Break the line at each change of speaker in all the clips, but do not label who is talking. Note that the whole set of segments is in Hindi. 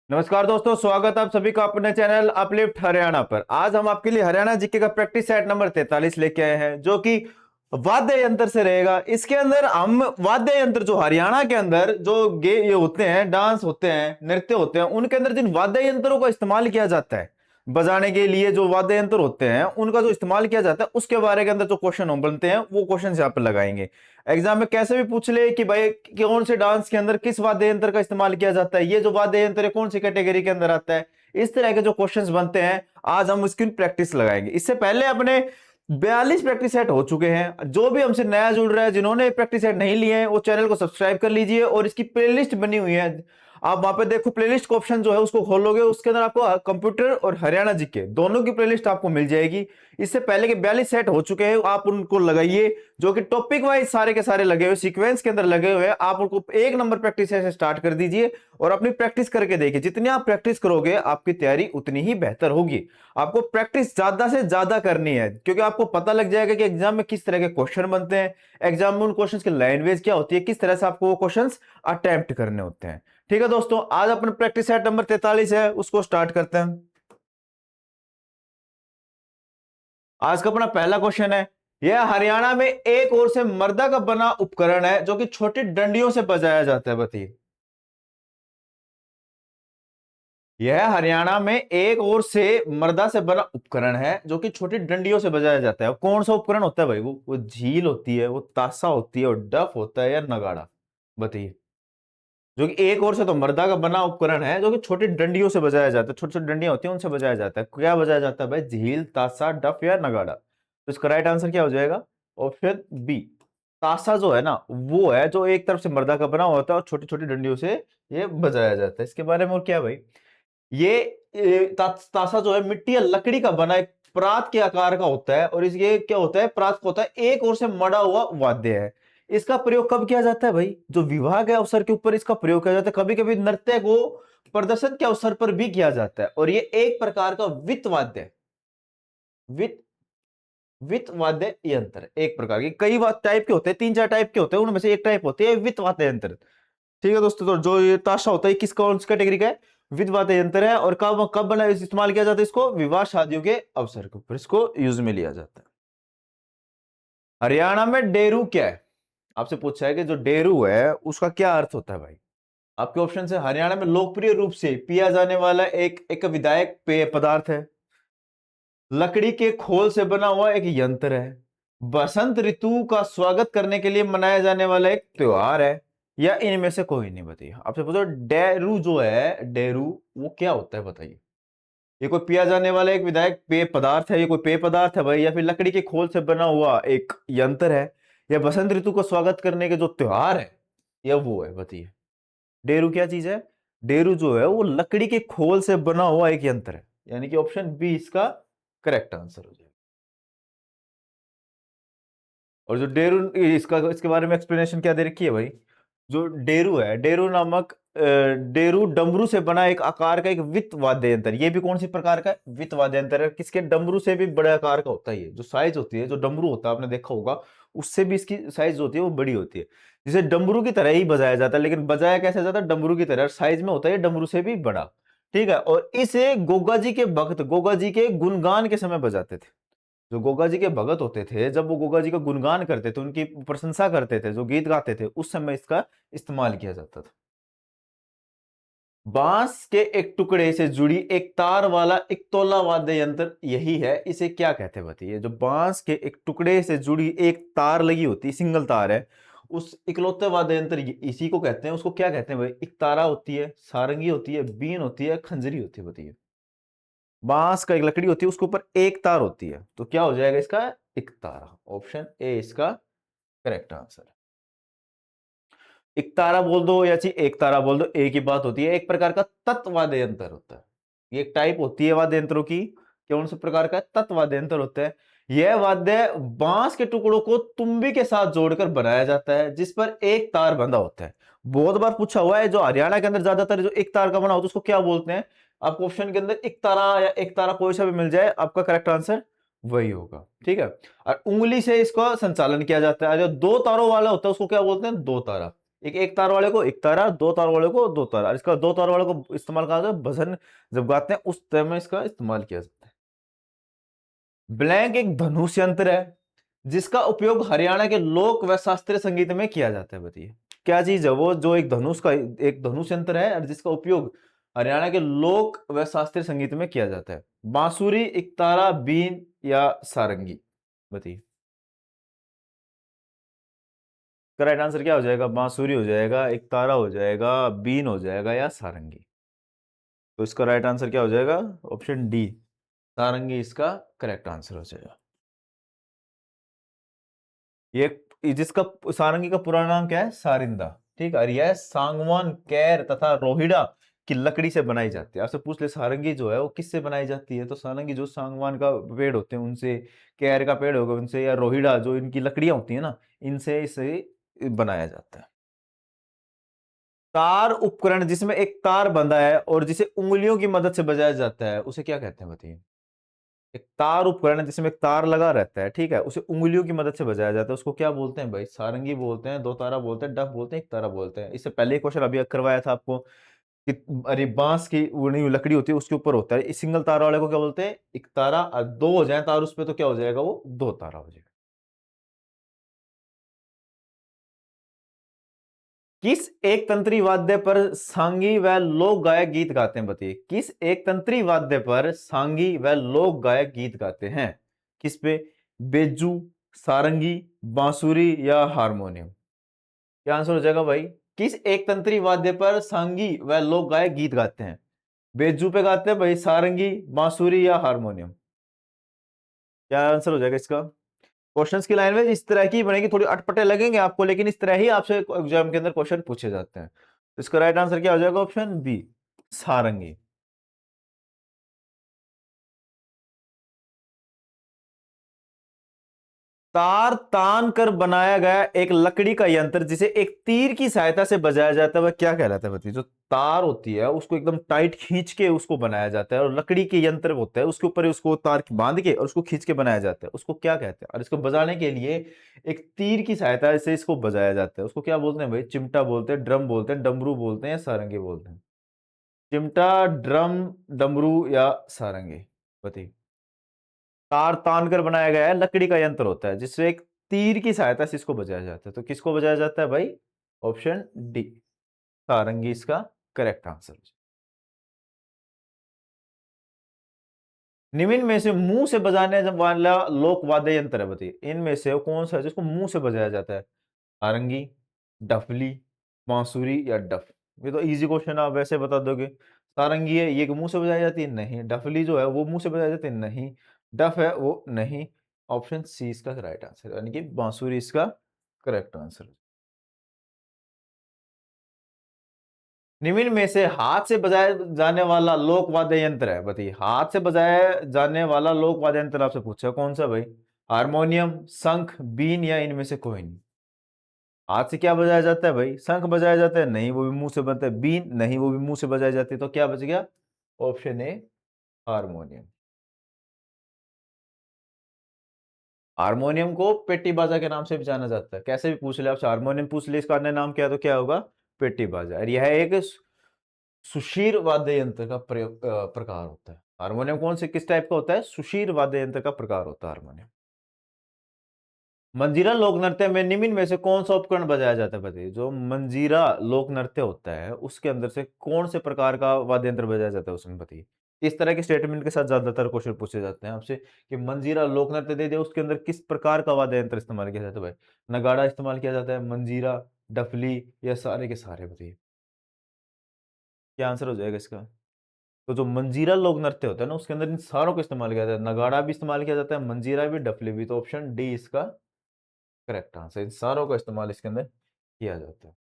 नमस्कार दोस्तों, स्वागत आप सभी का अपने चैनल अपलिफ्ट हरियाणा पर। आज हम आपके लिए हरियाणा जीके का प्रैक्टिस सेट नंबर 43 लेके आए हैं, जो कि वाद्य यंत्र से रहेगा। इसके अंदर हम वाद्य यंत्र जो हरियाणा के अंदर जो गे ये होते हैं, डांस होते हैं, नृत्य होते हैं, उनके अंदर जिन वाद्य यंत्रों का इस्तेमाल किया जाता है बजाने के लिए, जो वाद्य यंत्र होते हैं उनका जो इस्तेमाल किया जाता है, उसके बारे के अंदर जो क्वेश्चन बनते हैं वो क्वेश्चन यहाँ पर लगाएंगे। एग्जाम में कैसे भी पूछ ले कि भाई कौन से डांस के अंदर किस वाद्य यंत्र का इस्तेमाल किया जाता है, ये जो वाद्य यंत्र है कौन सी कैटेगरी के अंदर आता है, इस तरह के जो क्वेश्चंस बनते हैं आज हम उसकी प्रैक्टिस लगाएंगे। इससे पहले अपने 42 प्रैक्टिस सेट हो चुके हैं। जो भी हमसे नया जुड़ रहा है, जिन्होंने प्रैक्टिस सेट नहीं लिए हैं, वो चैनल को सब्सक्राइब कर लीजिए और इसकी प्लेलिस्ट बनी हुई है। आप वहां पे देखो, प्लेलिस्ट का ऑप्शन जो है उसको खोलोगे, उसके अंदर आपको कंप्यूटर और हरियाणा जीके दोनों की प्लेलिस्ट आपको मिल जाएगी। इससे पहले के 42 सेट हो चुके हैं, आप उनको लगाइए, जो कि टॉपिक वाइज सारे के सारे लगे हुए, सीक्वेंस के अंदर लगे हुए हैं। आप उनको 1 नंबर प्रैक्टिस से स्टार्ट कर दीजिए और अपनी प्रैक्टिस करके देखिए। जितनी आप प्रैक्टिस करोगे आपकी तैयारी उतनी ही बेहतर होगी। आपको प्रैक्टिस ज्यादा से ज्यादा करनी है, क्योंकि आपको पता लग जाएगा कि एग्जाम में किस तरह के क्वेश्चन बनते हैं, एग्जाम में उन क्वेश्चंस की लैंग्वेज क्या होती है, किस तरह से आपको वो क्वेश्चंस अटेम्प्ट करने होते हैं। ठीक है दोस्तों, आज अपना प्रैक्टिस सेट नंबर 43 है, उसको स्टार्ट करते हैं। आज का अपना पहला क्वेश्चन है, यह हरियाणा में एक ओर से मर्दा का बना उपकरण है जो कि छोटी डंडियों से बजाया जाता है, बताइए। यह हरियाणा में एक ओर से मर्दा से बना उपकरण है जो कि छोटी डंडियों से बजाया जाता है। कौन सा उपकरण होता है भाई? वो झील होती है, वो ताशा होती है, वो डफ होता है या नगाड़ा? बताइए। जो कि एक ओर से तो मर्दा का बना उपकरण है जो कि छोटी डंडियों से बजाया जाता है, छोटी छोटी डंडियां होती हैं उनसे बजाया जाता है। क्या बजाया जाता है भाई? झील, ताशा, डफ या नगाड़ा? तो इसका राइट आंसर क्या हो जाएगा? Option B. ताशा जो है ना, वो है जो एक तरफ से मर्दा का बना होता है और छोटी छोटी डंडियों से ये बजाया जाता है। इसके बारे में और क्या है भाई? ताशा जो है मिट्टी या लकड़ी का बना एक परात के आकार का होता है, और इसके क्या होता है, परात को होता है एक ओर से मड़ा हुआ वाद्य है। इसका प्रयोग कब किया जाता है भाई? जो विवाह के अवसर के ऊपर इसका प्रयोग किया जाता है। कभी कभी नृत्य को प्रदर्शन के अवसर पर भी किया जाता है, और ये एक प्रकार का वित्त वाद्य है। वित्त वित्त वाद्य यंत्र एक प्रकार के, कई टाइप के होते हैं, 3-4 टाइप के होते हैं, उनमें से एक टाइप होती है वित्त वाद्य यंत्र। ठीक है दोस्तों, तो जो ये ताशा होता है किस कौन सी कैटेगरी का है? विध वाद्य यंत्र है। और कब कब बना इस्तेमाल किया जाता है इसको? विवाह शादियों के अवसर के ऊपर इसको यूज में लिया जाता है। हरियाणा में डेरू क्या है? आपसे पूछा है कि जो डेरू है उसका क्या अर्थ होता है भाई? आपके ऑप्शन है, हरियाणा में लोकप्रिय रूप से पिया जाने वाला एक एक विधायक पेय पदार्थ है, लकड़ी के खोल से बना हुआ एक यंत्र है, बसंत ऋतु का स्वागत करने के लिए मनाया जाने वाला एक त्योहार है, या इनमें से कोई नहीं? बताइए। आपसे पूछो डेरू जो है, डेरू वो क्या होता है बताइए। ये कोई पिया जाने वाला एक विधायक पेय पदार्थ है, ये कोई पेय पदार्थ है भाई, या फिर लकड़ी के खोल से बना हुआ एक यंत्र है, या बसंत ऋतु को स्वागत करने के जो त्योहार है, या वो है? बताइए। डेरू क्या चीज है? डेरू जो है वो लकड़ी के खोल से बना हुआ एक यंत्र है, यानी कि ऑप्शन बी इसका करेक्ट आंसर हो जाएगा। और जो डेरू, इसका इसके बारे में एक्सप्लेनेशन क्या दे रखी है भाई? जो डेरू है, डेरू नामक डेरू डमरू से बना एक आकार का एक वित्त वाद्य यंत्र। ये भी कौन सी प्रकार का है? वित्त वाद्य यंत्र है। किसके? डमरू से भी बड़े आकार का होता है। ये जो साइज होती है, जो डमरू होता है आपने देखा होगा, उससे भी इसकी साइज होती है वो बड़ी होती है। जिसे डमरू की तरह ही बजाया जाता है, लेकिन बजाया कैसे जाता है? डमरू की तरह, साइज में होता है डमरू से भी बड़ा। ठीक है, और इसे गोगा जी के भक्त गोगा जी के गुणगान के समय बजाते थे। जो गोगा जी के भगत होते थे, जब वो गोगा जी का गुणगान करते थे, उनकी प्रशंसा करते थे, जो गीत गाते थे, उस समय इसका इस्तेमाल किया जाता था। बांस के एक टुकड़े से जुड़ी एक तार वाला एक तोला वाद्य यंत्र यही है, इसे क्या कहते हैं बताइए? जो बांस के एक टुकड़े से जुड़ी एक तार लगी होती, सिंगल तार है, उस इकलौते वाद्य यंत्र इसी को कहते हैं। उसको क्या कहते हैं भाई? एक तारा होती है, सारंगी होती है, बीन होती है, खंजरी होती है? बताइए। बांस का एक लकड़ी होती है, उसके ऊपर एक तार होती है, तो क्या हो जाएगा इसका? एक तारा। ऑप्शन ए इसका करेक्ट आंसर है। एक तारा बोल दो या एक तारा बोल दो, एक ही बात होती है। एक प्रकार का तत्व वाद्य यंत्र होता है। ये एक टाइप होती है वाद्य यंत्रों की। कौन से प्रकार का? तत्व वाद्य यंत्र होता है। यह वाद्य बांस के टुकड़ों को तुम्बी के साथ जोड़कर बनाया जाता है, जिस पर एक तार बंधा होता है। बहुत बार पूछा हुआ है, जो हरियाणा के अंदर ज्यादातर जो एक तार का बना होता है उसको क्या बोलते हैं? आपको ऑप्शन के अंदर एक तारा या एक तारा कोई सा भी मिल जाए, आपका करेक्ट आंसर वही होगा। ठीक है, और उंगली से इसका संचालन किया जाता है। जो दो तारों वाला होता है उसको क्या बोलते हैं? दो तारा। एक एक तार वाले को एक तारा, दो तार वाले को दो तारा। इसका दो तार वाले को इस्तेमाल कहा जाता है भजन जब गाते हैं उस टाइम में इसका इस्तेमाल किया जाता है। ब्लैंक एक धनुष यंत्र है जिसका उपयोग हरियाणा के लोक व शास्त्रीय संगीत में किया जाता है। बताइए क्या चीज है वो, जो एक धनुष यंत्र है और जिसका उपयोग हरियाणा के लोक व शास्त्रीय संगीत में किया जाता है। बांसुरी, इकतारा, बीन या सारंगी। बताइए करेक्ट आंसर क्या हो जाएगा? बांसुरी हो जाएगा, इकतारा हो जाएगा, बीन हो जाएगा या सारंगी। तो इसका राइट आंसर क्या हो जाएगा? ऑप्शन डी, सारंगी इसका करेक्ट आंसर हो जाएगा। ये जिसका सारंगी का पूरा नाम क्या है? सारिंदा। ठीक है, और यह सांगवान, कैर तथा रोहिड़ा की लकड़ी से बनाई जाती है। आपसे पूछ ले सारंगी जो है वो किससे बनाई जाती है, तो सारंगी जो सांगवान का पेड़ होते हैं उनसे, कैर का पेड़ होगा उनसे, या रोहिड़ा जो इनकी लकड़ियां होती है ना, इनसे इसे बनाया जाता है। तार उपकरण जिसमें एक तार बंधा है और जिसे उंगलियों की मदद से बजाया जाता है उसे क्या कहते हैं? बताइए। एक तार उपकरण है जिसमें एक तार लगा रहता है, ठीक है, उसे उंगलियों की मदद से बजाया जाता है, उसको क्या बोलते हैं भाई? सारंगी बोलते हैं, दो तारा बोलते हैं, डफ बोलते हैं, एक तारा बोलते हैं। इससे पहले क्वेश्चन अभी करवाया था आपको कि अरे बांस की बनी हुई लकड़ी होती है उसके ऊपर होता है, इस सिंगल तार वाले को क्या बोलते हैं? एक तारा। और दो हो जाए तार उस पर तो क्या हो जाएगा? वो दो तारा हो जाएगा। किस एक तंत्री वाद्य पर सांगी व लोक गायक गीत गाते हैं? बताइए किस एक तंत्री वाद्य पर सांगी व लोक गायक गीत गाते हैं? किस पे? बेजू, सारंगी, बांसुरी या हारमोनियम। क्या आंसर हो जाएगा भाई? किस एक तंत्री वाद्य पर सांगी व लोक गायक गीत गाते हैं? बेजू पे गाते हैं भाई, सारंगी, बांसुरी या हारमोनियम। क्या आंसर हो जाएगा इसका? क्वेश्चंस की लाइन में इस तरह की बनेगी, थोड़ी अटपटे लगेंगे आपको लेकिन इस तरह ही आपसे एग्जाम के अंदर क्वेश्चन पूछे जाते हैं। इसका राइट आंसर क्या हो जाएगा? ऑप्शन बी, सारंगी। तार तान कर बनाया गया एक लकड़ी का यंत्र जिसे एक तीर की सहायता से बजाया जाता है वह क्या कहलाता है? बताइए। जो तार होती है उसको एकदम टाइट खींच के उसको बनाया जाता है और लकड़ी के यंत्र होता है उसके ऊपर ही उसको तार बांध के और उसको खींच के बनाया जाता है, उसको क्या कहते हैं? और इसको बजाने के लिए एक तीर की सहायता से इसको बजाया जाता है, उसको क्या बोलते हैं भाई? चिमटा बोलते हैं, ड्रम बोलते हैं, डमरू बोलते हैं या सारंगी बोलते हैं? चिमटा, ड्रम, डमरू या सारंगी। बताइए। तार तान कर बनाया गया है, लकड़ी का यंत्र होता है जिससे एक तीर की सहायता से इसको बजाया जाता है, तो किसको बजाया जाता है भाई? ऑप्शन डी, सारंगी इसका करेक्ट आंसर। निम्न में से मुंह से बजाने वाला लोक वाद्य यंत्र है, बताइए इनमें से कौन सा है जिसको मुंह से बजाया जाता है? सारंगी, डफली, बांसुरी या डफ। ये तो इजी क्वेश्चन आप वैसे बता दोगे। सारंगी है ये मुंह से बजाई जाती है? नहीं। डफली जो है वो मुंह से बजाई जाती है? नहीं। डफ है वो? नहीं। ऑप्शन सी इसका राइट आंसर, यानी कि बांसुरी इसका करेक्ट आंसर। निम्न में से हाथ से बजाया जाने वाला लोक वाद्य यंत्र है, बताइए हाथ से बजाया जाने वाला लोक वाद्य यंत्र आपसे पूछा कौन सा भाई? हारमोनियम, शंख, बीन या इनमें से कोई नहीं। हाथ से क्या बजाया जाता है भाई? शंख बजाया जाता है? नहीं, वो भी मुंह से बनता है। बीन? नहीं, वो भी मुंह से बजाई जाती है। तो क्या बच गया? Option A, harmonium. हारमोनियम को पेटी बाजा के नाम से भी जाना जाता है, कैसे भी पूछ ले आपसे, हारमोनियम पूछ ले इसका अन्य नाम क्या है तो क्या होगा? पेटी बाजा। और यह एक सुशीर वाद्य यंत्र का प्रकार होता है। हारमोनियम कौन से किस टाइप का होता है? सुशीर वाद्य यंत्र का प्रकार होता है हारमोनियम। मंजीरा लोक नृत्य में निम्न में से कौन सा उपकरण बजाया जाता है? बताइए जो मंजीरा लोक नृत्य होता है उसके अंदर से कौन से प्रकार का वाद्य यंत्र बजाया जाता है उसमें? बताइए। इस तरह के स्टेटमेंट के साथ ज्यादातर क्वेश्चन पूछे जाते हैं आपसे कि मंजीरा लोक नृत्य दे दिया उसके अंदर किस प्रकार का वाद्य यंत्र इस्तेमाल किया जाता है भाई? नगाड़ा इस्तेमाल किया जाता है, मंजीरा, डफली या सारे के सारे? बताइए क्या आंसर हो जाएगा इसका? तो जो मंजीरा लोक नृत्य होता है ना उसके अंदर इन सारों को इस्तेमाल किया जाता है, नगाड़ा भी इस्तेमाल किया जाता है, मंजीरा भी, डफली भी। तो ऑप्शन डी इसका करेक्ट आंसर, इन सारों का इस्तेमाल इसके अंदर किया जाता है।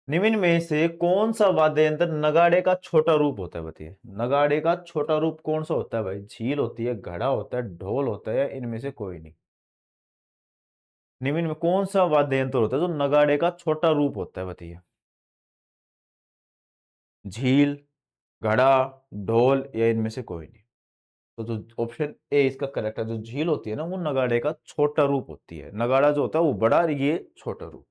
निम्न में से कौन सा वाद्य यंत्र नगाड़े का छोटा रूप होता है? बताइए नगाड़े का छोटा रूप कौन सा होता है भाई? झील होती है, घड़ा होता है, ढोल होता है, इनमें से कोई नहीं। निम्न में कौन सा वाद्य यंत्र होता है जो नगाड़े का छोटा रूप होता है? बताइए। झील, घड़ा, ढोल या इनमें से कोई नहीं। तो जो ऑप्शन ए इसका करेक्ट है, जो झील होती है ना वो नगाड़े का छोटा रूप होती है, नगाड़ा जो होता है वो बड़ा और ये छोटा रूप।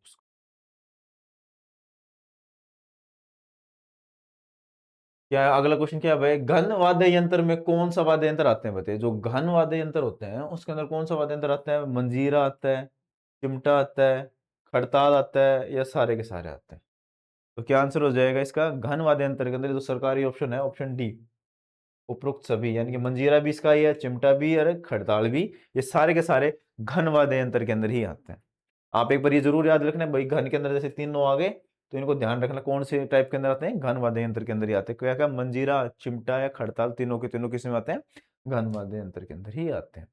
क्या है अगला क्वेश्चन? क्या है भाई? घन वाद्य यंत्र में कौन सा वाद्य यंत्र आते हैं बताइए। जो घन वाद्य यंत्र होते हैं उसके अंदर कौन सा वाद्य यंत्र आता है? मंजीरा आता है, चिमटा आता है, खड़ताल आता है, या सारे के सारे आते हैं? तो क्या आंसर हो जाएगा इसका? घन वाद्य यंत्र के अंदर जो सरकारी ऑप्शन है, ऑप्शन डी, उपरोक्त सभी, यानी कि मंजीरा भी इसका ही है, चिमटा भी और खड़ताल भी, ये सारे के सारे घन वाद्य यंत्र के अंदर ही आते हैं। आप एक बार ये जरूर याद रखना भाई, घन के अंदर जैसे तीनों आ गए तो इनको ध्यान रखना कौन से टाइप के अंदर आते हैं? घन वाद्य यंत्र के अंदर ही आते हैं। क्या क्या? मंजीरा, चिमटा या खड़ताल, तीनों के तीनों किस में आते हैं? घन वाद्य यंत्र के अंदर ही आते हैं।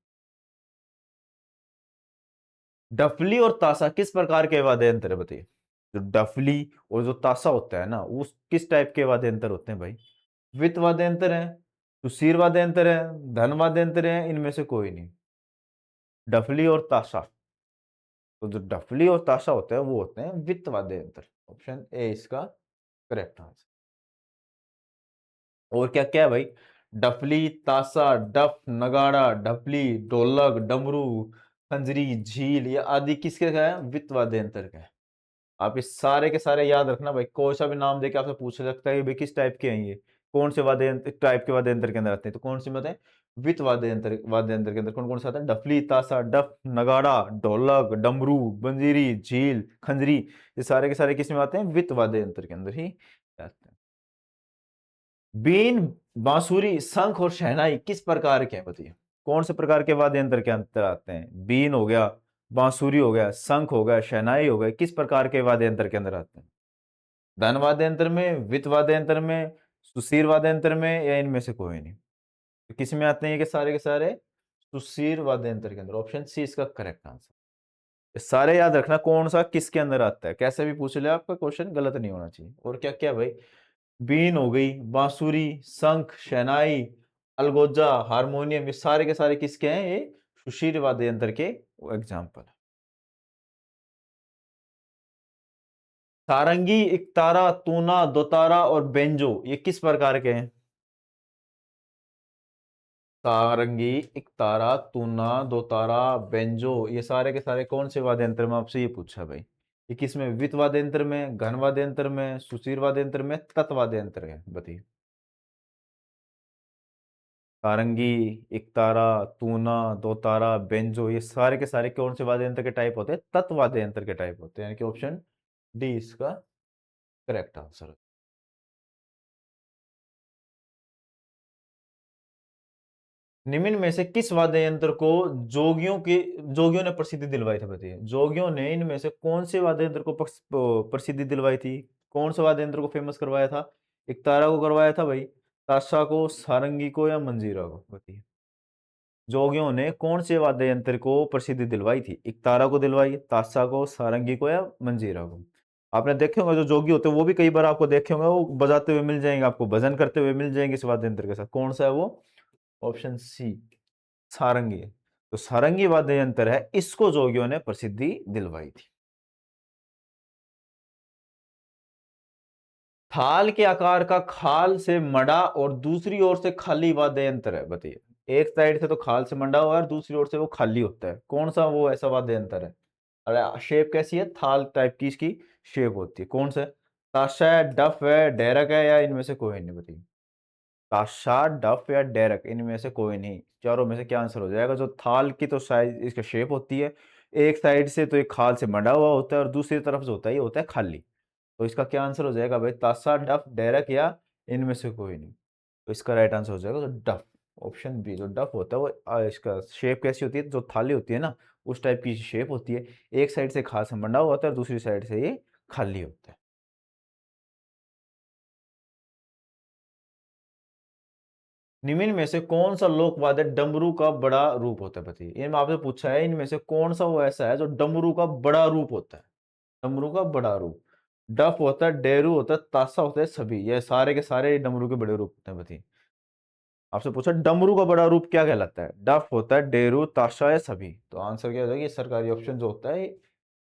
डफली और ताशा किस प्रकार के वाद्य यंत्र है बताइए। जो डफली और जो ताशा होता है ना, वो किस टाइप के वाद्य यंत्र होते हैं भाई? वित्त वाद्य यंत्र है, सुशीर वाद्य यंत्र है, धन वाद्य यंत्र है, इनमें से कोई नहीं। डफली और ताशा, तो जो डफली और ताशा होते हैं वो होते हैं वित्त वाद्य यंत्र। ऑप्शन ए इसका करेक्ट आंसर। और क्या क्या है भाई? डफली, ताशा, डफ, नगाड़ा, ढपली, ढोलक, डमरू, खंजरी, झील, ये आदि किसके का है? वित्त वाद्य यंत्र का है। आप इस सारे के सारे याद रखना भाई, कोई सा भी नाम देके आपसे पूछ सकता है कि भाई किस टाइप के हैं ये, कौन से वाद्य यंत्र टाइप के वाद्य यंत्र के अंदर आते हैं। तो कौन से में आते हैं? वित्त वाद्य यंत्र के अंदर कौन कौन से आते हैं? डफली, ताशा, डफ, नगाड़ा, ढोलक, डमरू, बंजीरी, झील, खंजरी, ये सारे के सारे किस में आते हैं? वित्त वाद्य यंत्र के अंदर ही आते हैं। बीन, बांसुरी, शंख और शहनाई किस प्रकार के हैं बताइए। कौन से प्रकार के वाद्य यंत्र के अंदर आते हैं? बीन हो गया, बांसुरी हो गया, शंख हो गया, शहनाई हो गया, किस प्रकार के वाद्य यंत्र के अंदर आते हैं? धन वाद्य यंत्र में, वित्त वाद्य यंत्र में, सुशीर वाद्य यंत्र में, या इनमें से कोई नहीं? तो किस में आते हैं ये के सारे? सुशीर वाद्य यंत्र के अंदर। ऑप्शन सी इसका करेक्ट आंसर। ये सारे याद रखना कौन सा किसके अंदर आता है, कैसे भी पूछ ले आपका क्वेश्चन गलत नहीं होना चाहिए। और क्या क्या भाई? बीन हो गई, बांसुरी, शंख, शहनाई, अलगोजा, हारमोनियम, ये सारे के सारे किसके हैं? ये सुशीर वाद्य यंत्र के एग्जाम्पल। सारंगी, एकतारा, तूना, दोतारा और बेंजो ये किस प्रकार के हैं? सारंगी, एकतारा, तूना, दोतारा, बेंजो, ये सारे के सारे कौन से वाद्य यंत्र में? आपसे ये पूछा भाई। ये किस में? वित्त वाद्य यंत्र में, घन वाद्य यंत्र में, सुशीर वाद्य यंत्र में, तत् वाद्य यंत्र है बताइए। सारंगी, एकतारा, तूना, दोतारा, बेंजो, ये सारे के सारे कौन से वाद्य यंत्र के टाइप होते हैं? तत् वाद्य यंत्र के टाइप होते हैं, यानी कि ऑप्शन डी इसका करेक्ट आंसर है। निम्न में से किस वाद्य यंत्र को जोगियों ने प्रसिद्धि दिलवाई थी बताइए। जोगियों ने इनमें से कौन से वाद्य यंत्र को प्रसिद्धि दिलवाई थी? कौन सा वाद्य यंत्र को फेमस करवाया था? एकतारा को करवाया था भाई, ताशा को, सारंगी को, या मंजीरा को बताइए। जोगियों ने कौन से वाद्य यंत्र को प्रसिद्धि दिलवाई थी? एकतारा को दिलवाई, ताशा को, सारंगी को, या मंजीरा को? आपने देखे होंगे जो जोगी होते हैं वो भी कई बार आपको देखे होंगे, वो बजाते हुए मिल जाएंगे आपको, भजन करते हुए मिल जाएंगे इस वाद्य यंत्र के साथ। कौन सा है वो? ऑप्शन सी सारंगी। तो सारंगी वाद्य यंत्र है, इसको जोगियों ने प्रसिद्धि दिलवाई थी। थाल के आकार का खाल से मड़ा और दूसरी ओर से खाली वाद्य यंत्र है बताइए। एक साइड से तो खाल से मंडा हुआ है और दूसरी ओर से वो खाली होता है, कौन सा वो ऐसा वाद्य यंत्र है? अरे शेप कैसी है? थाल टाइप की इसकी शेप होती है। कौन सा है? ताशा है, डफ है, ढेरक है, या इनमें से कोई नहीं बताइए। ताशा, डफ या डेरक, इनमें से कोई नहीं। चारों में से क्या आंसर हो जाएगा? जो थाल की तो साइज इसका शेप होती है, एक साइड से तो एक खाल से मंडा हुआ होता है और दूसरी तरफ जो होता है ये होता है खाली। तो इसका क्या आंसर हो जाएगा भाई? ताशा, डफ, डेरक, या इनमें से कोई नहीं? तो इसका राइट आंसर हो जाएगा तो डफ। ऑप्शन बी, जो डफ होता है वो इसका शेप कैसी होती है? जो थाली होती है ना, उस टाइप की शेप होती है, एक साइड से खाल से मंडा हुआ होता है और दूसरी साइड से ये खाली होता है। निम्न में से कौन सा लोक वाद्य डमरू का बड़ा रूप होता है बताइए। इनमें आपसे पूछा है इनमें से कौन सा वो ऐसा है जो डमरू का बड़ा रूप होता है? डमरू का बड़ा रूप, डफ होता है, डेरू होता है, ताशा होता है, सभी, ये सारे के सारे डमरू के बड़े रूप होते हैं बताइए। आपसे पूछा डमरू का बड़ा रूप क्या कहलाता है? डफ होता है, डेरू, ताशा, या सभी? तो आंसर क्या हो जाएगा? ये सरकारी ऑप्शन जो होता है,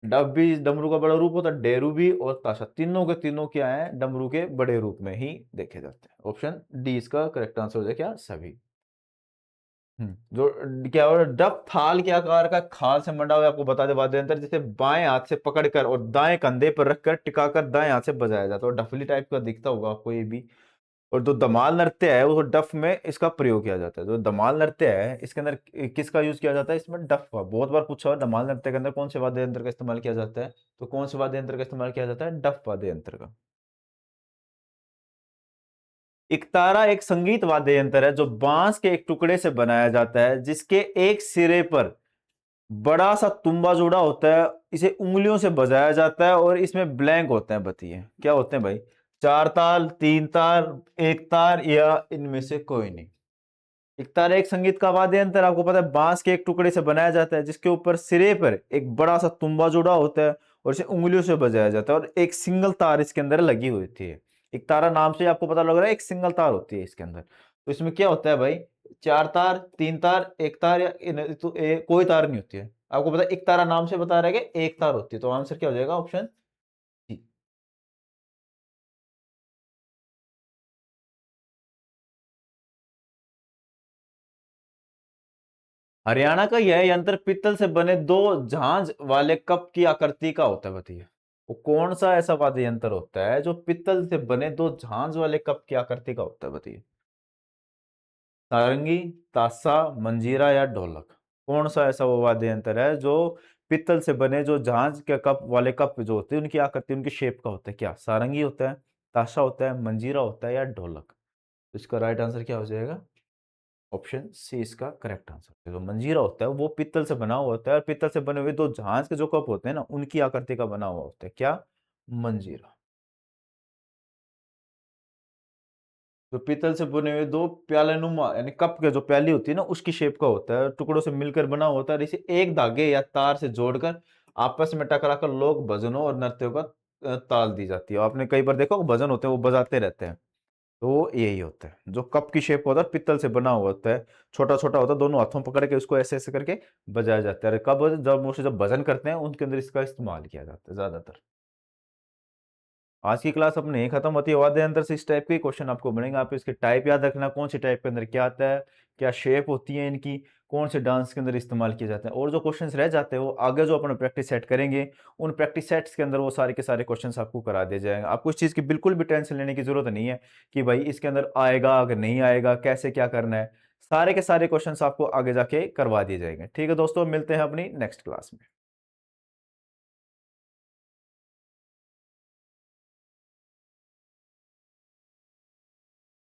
डफ भी डमरू का बड़ा रूप होता है, डेरू भी और ताशा, तीनों के तीनों क्या है? डमरू के बड़े रूप में ही देखे जाते हैं। ऑप्शन डी इसका करेक्ट आंसर हो जाएगा, क्या? सभी। जो क्या हो रहा है? डफ थाल के आकार का खाल से मंडा हुआ, आपको बता दे वाद्य यंत्र जिसे बाएं हाथ से पकड़कर और दाएं कंधे पर रखकर टिकाकर दाएं हाथ से बजाया जाता है। तो डफली टाइप का दिखता होगा आपको ये भी। और जो दमाल नृत्य है वो डफ में इसका प्रयोग किया जाता है। जो दमाल नृत्य है इसके अंदर किसका यूज किया जाता है? इसमें डफ का। बहुत बार पूछा हुआ दमाल नृत्य के अंदर कौन से वाद्य यंत्र का इस्तेमाल किया जाता है, तो कौन से वाद्य यंत्र का इस्तेमाल किया जाता है? डफ वाद्य यंत्र का। इकतारा एक संगीत वाद्य यंत्र है जो बांस के एक टुकड़े से बनाया जाता है, जिसके एक सिरे पर बड़ा सा तुम्बा जुड़ा होता है। इसे उंगलियों से बजाया जाता है और इसमें ब्लैंक होते हैं। बताइए क्या होते हैं भाई? 4 ताल, 3 तार, 1 तार, या इनमें से कोई नहीं। इकतारा एक संगीत का वाद्य यंत्र आपको पता है बांस के एक टुकड़े से बनाया जाता है, जिसके ऊपर सिरे पर एक बड़ा सा तुम्बा जुड़ा होता है और इसे उंगलियों से बजाया जाता है और एक सिंगल तार इसके अंदर लगी हुई होती है। इकतारा नाम से आपको पता लग रहा है एक सिंगल तार होती है इसके अंदर। तो इसमें क्या होता है भाई? 4 तार, 3 तार, 1 तार, या तो कोई तार नहीं होती है। आपको पता है इकतारा नाम से बता रहा है कि एक तार होती है, तो आंसर क्या हो जाएगा? Option C. हरियाणा का यह यंत्र पित्तल से बने दो झांझ वाले कप की आकृति का होता है। बताइए वो कौन सा ऐसा वाद्य यंत्र होता है जो पित्तल से बने दो झांझ वाले कप की आकृति का होता है? बताइए। सारंगी, तासा, मंजीरा या ढोलक? कौन सा ऐसा वो वाद्य यंत्र है जो पित्तल से बने जो झांझ के कप वाले कप जो होते हैं उनकी आकृति, उनकी शेप का होता है? क्या सारंगी होता है, ताशा होता है, मंजीरा होता है या ढोलक? तो इसका राइट आंसर क्या हो जाएगा? ऑप्शन सी इसका करेक्ट आंसर है। जो मंजीरा होता है वो पित्तल से बना हुआ होता है और पित्तल से बने हुए दो झांझ के जो कप होते हैं ना उनकी आकृति का बना हुआ होता है। क्या? मंजीरा। जो पीतल से बने हुए दो प्यालेनुमा यानी कप के जो प्याली होती है ना उसकी शेप का होता है, टुकड़ों से मिलकर बना होता है और इसे एक धागे या तार से जोड़कर आपस में टकराकर लोक भजनों और नृत्यों का ताल दी जाती है। आपने कई बार देखा होगा भजन होते हैं वो बजाते रहते हैं। तो यही होता है जो कप की शेप का होता है, पित्तल से बना हुआ होता है, छोटा छोटा होता है, दोनों हाथों पकड़ के उसको ऐसे ऐसे करके बजाया जाता है। कब? जब मोस्टली जब भजन करते हैं उनके अंदर इसका इस्तेमाल किया जाता है ज्यादातर। आज की क्लास अपनी यहीं खत्म होती है। वाद्य यंत्र से इस टाइप के क्वेश्चन आपको बनेंगे। आप इसके टाइप याद रखना, कौन सी टाइप के अंदर क्या आता है, क्या शेप होती है इनकी, कौन से डांस के अंदर इस्तेमाल किए जाते हैं। और जो क्वेश्चंस रह जाते हैं वो आगे जो अपन प्रैक्टिस सेट करेंगे उन प्रैक्टिस सेट्स के अंदर वो सारे के सारे क्वेश्चंस आपको करा दिए जाएंगे। आपको इस चीज़ की बिल्कुल भी टेंशन लेने की जरूरत नहीं है कि भाई इसके अंदर आएगा अगर नहीं आएगा कैसे क्या करना है। सारे के सारे क्वेश्चंस आपको आगे जाके करवा दिए जाएंगे। ठीक है दोस्तों, मिलते हैं अपनी नेक्स्ट क्लास में।